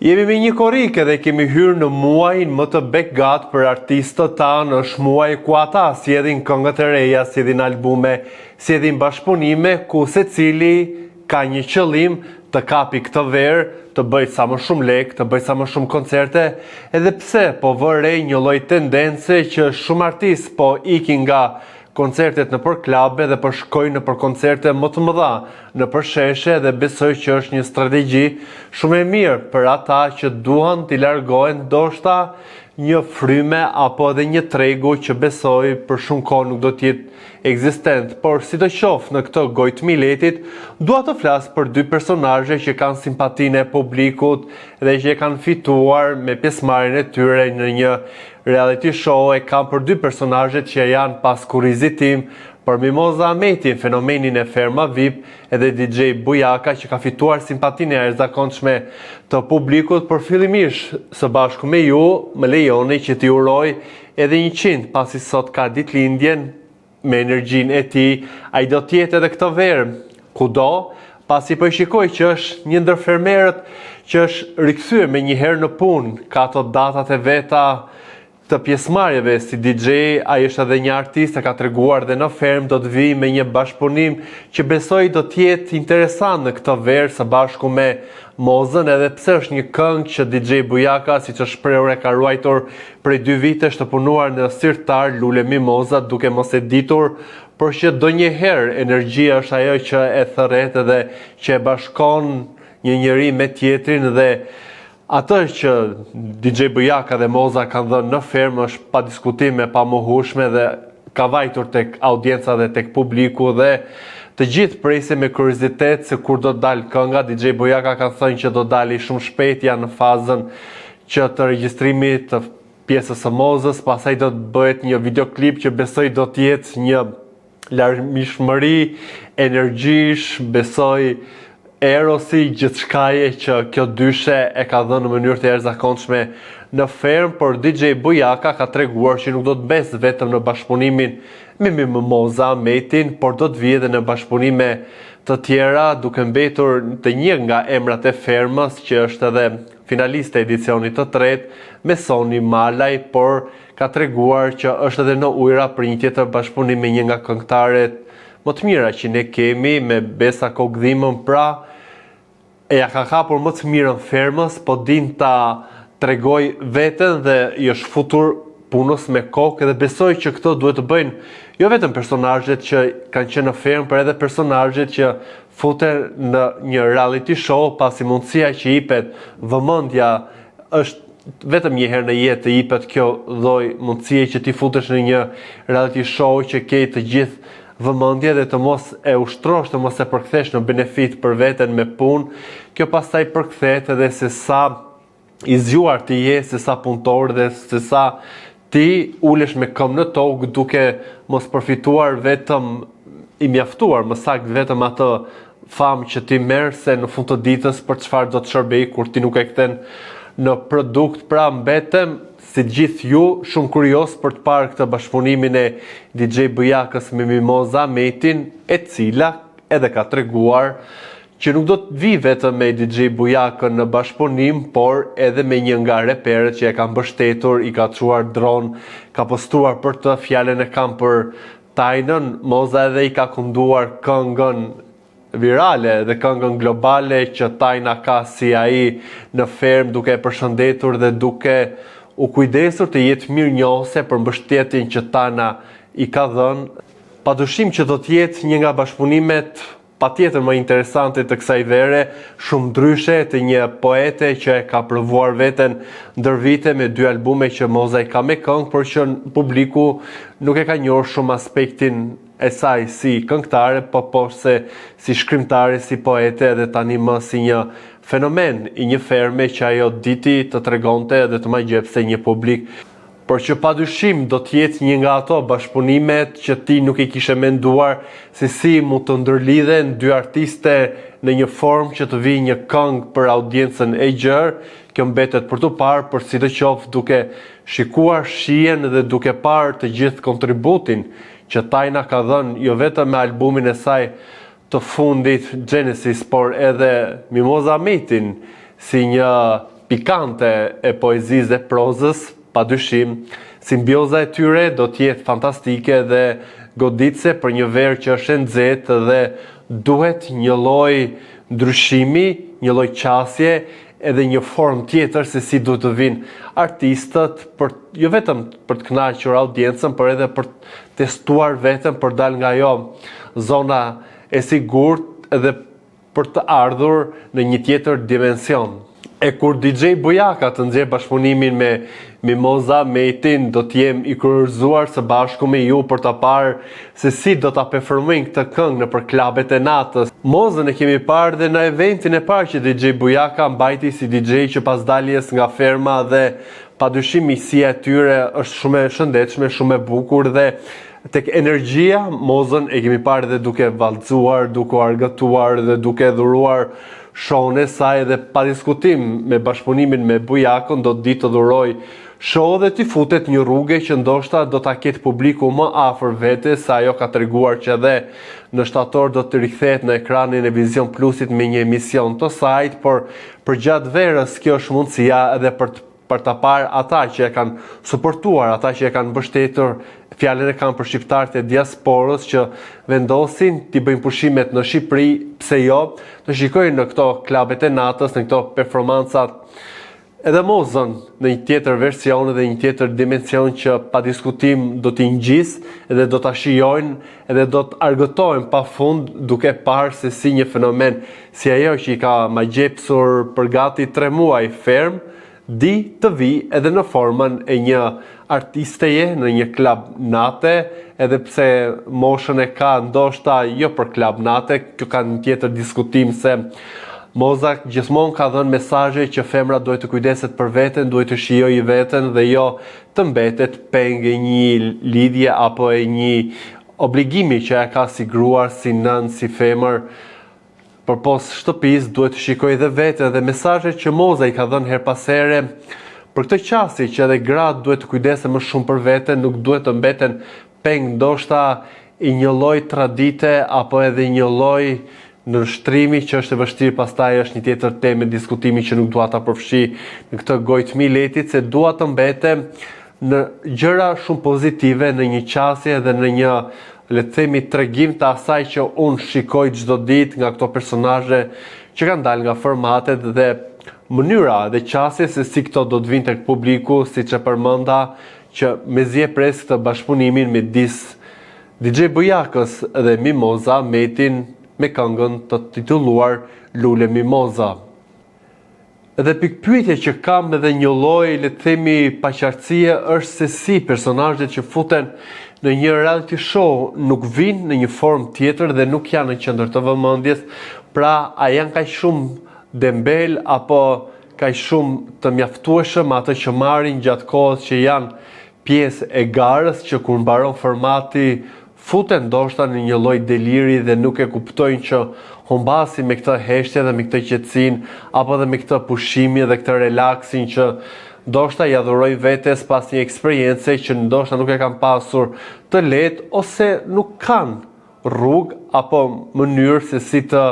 Jemi me një korike dhe kemi hyrë në muajin më të begat për artistët tanë. Është muaj ku ata sjellin këngët e reja, sjellin albume, sjellin bashkëpunime ku secili ka një qëllim të kapi këtë verë, të bëj sa më shumë lek, të bëj sa më shumë koncerte, edhe pse po vërej një lloj tendence që shumë artistë po ikin nga koncertet në për klabe dhe për shkojnë në për koncerte më të mëdha në për sheshe, dhe besoj që është një strategji shumë e mirë për ata që duan t'i largohen ndoshta një fryme apo edhe një tregu që besoj për shumë kohë nuk do t'jetë ekzistent. Por sidoqoftë në këtë gojë të miletit, dua të flas për dy personazhe që kanë simpatinë e publikut dhe që kanë fituar me pjesëmarrjen e tyre në një reality show. E kam për dy personazhet që janë pas kurrizit tim, për Mimoza Ahmetin, fenomenin e Ferma VIP, edhe DJ Bujaka që ka fituar simpatinë e jashtëzakonshme të publikut. Por fillimisht së bashku me ju, më lejoni që t'i uroj edhe 100, pasi sot ka ditëlindjen. Me energjinë e tij, ai do t'jetë edhe këtë verë kudo, pasi po shikoj që është një ndër fermerët që është rikthyer më një herë në punë, ka ato datat e veta të pjesëmarrjeve si DJ. Ai është edhe një artist, e ka treguar dhe në ferm do të vijë me një bashkëpunim që besoj do të jetë interesant në këtë verë së bashku me Mozën, edhe pse është një këngë që DJ Bujaka, siç është shprehur, e ka ruajtur prej 2 vitesh të punuar në sirtar Lule Mimoza, duke mos e ditur, por që donjëherë energjia është ajo që e thërret dhe që e bashkon një njeri me tjetrin, dhe atë që DJ Bujaka dhe Moza kanë dhënë në fermë është pa diskutim e pa mohueshme dhe ka vajtur tek audienca dhe tek publiku, dhe të gjithë presin me kuriozitet se kur do të dalë kënga. DJ Bujaka ka thënë që do dali shumë shpejt, janë në fazën që të regjistrimit të pjesës së Mozës, pastaj do të bëhet një videoklip që besoj do të jetë një larmishmëri energjish, besoj erosi, gjithçkaje që kjo dyshe e ka dhënë në mënyrë të jashtëzakonshme në ferm. Por DJ Bujaka ka treguar që nuk do të besë vetëm në bashkëpunimin me Mimoza Ahmetin, por do të vijë edhe në bashkëpunime të tjera, duke mbetur të një nga emrat e fermës që është edhe finaliste e edicionit të tretë me Soni Malaj, por ka treguar që është edhe në ujëra për një tjetër bashkëpunim me një nga këngëtarët më të mira që ne kemi, me Besa Kogdhimën. Pra, e ja ka hapur më të mirën fermës, po din ta tregoj veten dhe i është futur punës me kokë, dhe besoj që këto duhet të bëjnë jo vetëm personazhet që kanë qenë në fermë, por edhe personazhet që futen në një reality show, pasi mundësia që jepet vëmendja është vetëm një herë në jetë, të jepet kjo lloj mundësie që ti futesh në një reality show që ke të gjithë vëmendje dhe të mos e ushtrosh, të mos e përkthesh në benefit për veten me punë. Kjo pastaj përkthehet edhe se sa i zgjuar ti je, se sa punëtor dhe se sa ti ulesh me këmbë në tokë, duke mos përfituar vetëm i mjaftuar, më saktë vetëm atë famë që ti merr, se në fund të ditës për çfarë do të shërbej kur ti nuk e kthen në produkt. Pra mbetem si gjithë ju shumë kurioz për të parë këtë bashkëpunimin e DJ Bujakës me Mimoza Ahmetin, e cila edhe ka treguar që nuk do të vi vetëm me DJ Bujakën në bashkëpunim, por edhe me një nga reperët që e ka mbështetur, i ka çuar dron, ka postuar për të fjalën e kam për Tajnën. Moza edhe i ka kënduar këngën virale dhe këngën globale që Tajna ka si ai në ferm, duke e përshëndetur dhe duke u kujdesur të jetë mirënjohëse për mbështetjen që Tajna i ka dhënë. Padyshim që do të jetë një nga bashkëpunimet patjetër më interesante të kësaj vere, shumë ndryshe, të një poete që e ka provuar veten ndër vite me 2 albume që Moza i ka me këngë, por që publiku nuk e ka njohur shumë aspektin e saj si këngëtare, po se si shkrimtare, si poete, dhe tani më si një fenomen i një ferme që ajo diti të tregonte dhe të magjepse një publik. Por që padyshim do të jetë një nga ato bashkëpunimet që ti nuk i kishe menduar se si mund të ndërlidhen 2 artiste në një formë që të vijë një këngë për audiencën e gjerë. Kjo mbetet për të parë, por sidoqoftë duke shikuar shihen dhe duke parë të gjithë kontributin që Tajna ka dhënë, jo vetëm me albumin e saj të fundit Genesis, por edhe Mimoza Ahmetin si një pikante e poezisë dhe prozës, padyshim, simbioza e tyre do të jetë fantastike dhe goditse për një verë që është e nxehtë dhe duhet një lloj ndryshimi, një lloj qasje, edhe një formë tjetër se si duhet të vinë artistët, jo vetëm për të kënaqur audiencën, por edhe për të testuar veten, për dal nga ajo zona e sigurt edhe për të ardhur në një tjetër dimension. E kur DJ Bujaka të nxjerr bashkëpunimin me Mimoza Metin, do të jem i kurorzuar së bashku me ju për ta parë se si do ta performojnë këtë këngë nëpër klubet e natës. Mozën e kemi parë dhe në eventin e parë që DJ Bujaka mbajti si DJ që pas daljes nga ferma, dhe padyshim miqësia e tyre është shumë e shëndetshme, shumë e bukur, dhe tek energjia Mozën e kemi parë dhe duke vallëzuar, duke argëtuar dhe duke dhuruar show-n e saj, dhe pa diskutim me bashkëpunimin me Bujakën do të ditë të dhuroj show dhe t'i futet një rrugë që ndoshta do ta ketë publiku më afër vetes, sa ajo ka treguar që edhe në shtator do të rikthehet në ekranin e Vision Plusit me një emision të saj, por përgjatë verës kjo është mundësia edhe për ta parë ata që e kanë suportuar, ata që e kanë mbështetur, fjalën e kanë për shqiptarët e diasporës që vendosin t'i bëjnë pushimet në Shqipëri, pse jo, të shikojnë në këto klubet e natës, në këto performancat, edhe Mozën në një tjetër version dhe një tjetër dimension që pa diskutim do t'i ngjisë edhe do t'a shijojnë edhe do t'argëtojnë pafund duke parë se si një fenomen si ajo që i ka magjepsur për gati 3 muaj ferm, di të vi edhe në formën e një artisteje në një klub nate, edhe pse moshën e ka ndoshta jo për klub nate, kjo ka një tjetër diskutim se Moza gjithmonë ka dhënë mesazhe që femra duhet të kujdeset për veten, duhet të shijojë veten dhe jo të mbetet peng e një lidhje apo e një obligimi që e ka si gruar, si nën, si femër. Përpos shtëpis duhet të shikojë dhe veten, dhe mesazhet që Moza i ka dhënë her pas here për këtë qasje që edhe gratë duhet të kujdesen më shumë për veten, nuk duhet të mbeten peng ndoshta i një lloj tradite apo edhe një lloj në shtrimi që është e vështirë, pastaj është një tjetër temë diskutimi që nuk dua ta përfshi në këtë gojtmi letit, se dua të mbetem në gjëra shumë pozitive, në një qasje dhe në një, le të themi, tregim të asaj që unë shikoj çdo ditë nga këto personazhe që kanë dalë nga formatet, dhe mënyra dhe qasje se si këto do të vinë tek publiku, siç e përmenda, që mezi e pres këtë bashkëpunimin midis DJ Bujakës dhe Mimoza Metin me këngën të titulluar Lule Mimoza. Edhe pikpyetja që kam edhe një lloj, le të themi, paqartësie është se si personazhet që futen në një reality show nuk vinë në një formë tjetër dhe nuk janë në qendër të vëmendjes, pra a janë kaq shumë dembel apo kaq shumë të mjaftueshëm atë që marrin gjatë kohës që janë pjesë e garës, që kur mbaron formati futen ndoshta në një lloj deliri dhe nuk e kuptojnë që humbasi me këtë heshtje dhe me këtë qetësinë, apo dhe me këtë pushimi dhe këtë relaksin që ndoshta ja dhuroj vetes pas një eksperiencë që ndoshta nuk e kanë pasur të lehtë, ose nuk kanë rrugë apo mënyrë se si të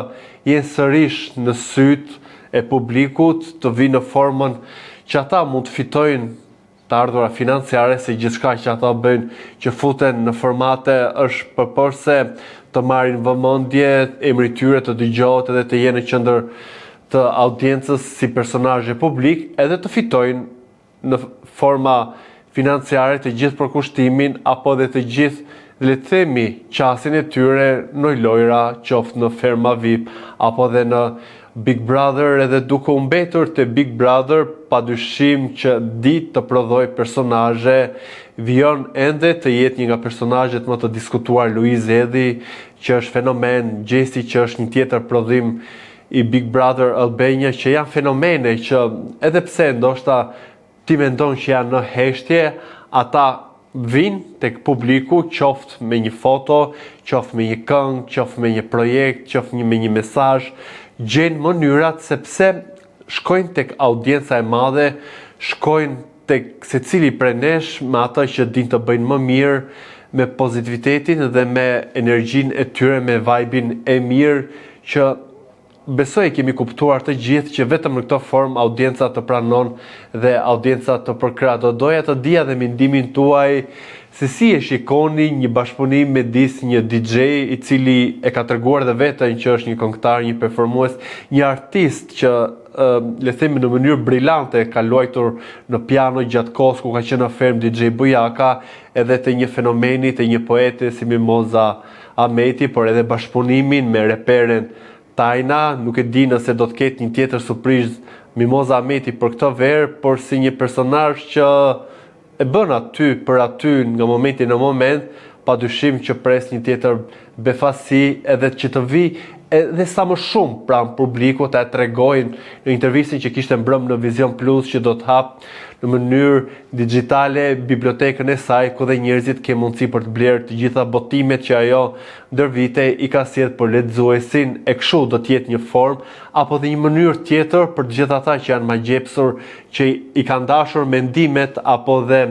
jenë sërish në syt e publikut, të vinë në formën që ata mund të fitojnë të ardhura financiare, se gjithçka që ata bëjnë, që futen në formate, është përporse të marrin vëmendje, emri i tyre të dëgjohet edhe të jenë në qendër të audiencës si personazhe publik, edhe të fitojnë në forma financiare të gjithë përkushtimin apo dhe të gjithë, le të themi, qasjen e tyre në lojra, qoftë në ferma VIP apo dhe në Big Brother, edhe duke u mbetur te Big Brother, padyshim që ditë të prodhoj personazhe, vijon ende të jetë një nga personazhet më të diskutuar Luiz Edhi, që është fenomen, Gjesi që është një tjetër prodhim i Big Brother Albania, që janë fenomene që edhe pse ndoshta ti mendon që janë në heshtje, ata vinë tek publiku, qoftë me një foto, qoftë me një këngë, qoftë me një projekt, qoftë me një mesazh, gjenë mënyrat sepse shkojnë tek audienca e madhe, shkojnë tek secili prej nesh me ata që din të bëjnë më mirë, me pozitivitetin dhe me energjinë e tyre, me vibe-in e mirë që besoj kemi kuptuar të gjithë që vetëm në këto formë audienca të pranon dhe audienca të përkrah. Do doja të dija dhe mendimin tuaj se si e shikoni një bashkëpunim midis një DJ i cili e ka treguar dhe veten që është një këngëtar, një performues, një artist që le themi në mënyrë brillante ka luajtur në piano gjatë kohës ku ka qenë në ferm DJ Bujaka, edhe të një fenomeni, të një poete si Mimoza Ahmeti, por edhe bashkëpunimin me reperen Tajna. Nuk e di nëse do të ketë një tjetër surprizë Mimoza Ahmeti për këtë verë, por si një personazh që e bën aty për aty nga momenti në moment, pa dyshim që pres një tjetër befasi edhe që të vi edhe sa më shumë pranë publikut, ta tregojnë në intervistin që kishte mbrëm në Vision Plus që do të hap në mënyrë digjitale bibliotekën e saj, ku dhe njerëzit ke mundësi për të blerë të gjitha botimet që ajo ndër vite i ka sjellë për lexuesin, e kështu do të jetë një formë apo dhe një mënyrë tjetër për të gjithë ata që janë magjepsur, që i kanë dashur mendimet apo dhe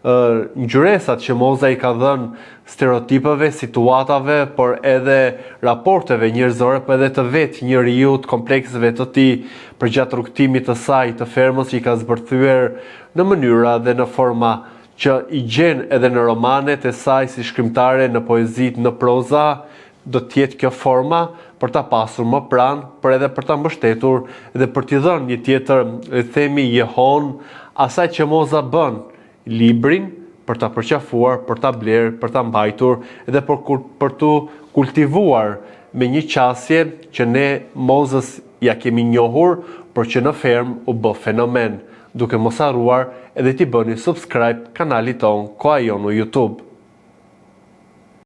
ngjyresat që Moza i ka dhënë stereotipeve, situatave, por edhe raporteve njerëzore, por edhe të vetë njeriu, të komplekseve të tij përgjatë rrugtimit të saj të fermës që i ka zbërthyer në mënyra dhe në forma që i gjen edhe në romanet e saj si shkrimtare, në poezit, në proza. Do të jetë kjo forma për ta pasur më pranë, por edhe për ta mbështetur dhe për t'i dhënë një tjetër, le themi, jehon asaj që Moza bën, librin, për ta përqafuar, për ta blerë, për ta mbajtur edhe për të kultivuar me një qasje që ne Mozës ja kemi njohur, por që në ferm u bë fenomen, duke mos harruar edhe t'i bëni subscribe kanalit ton Koha Jon në YouTube.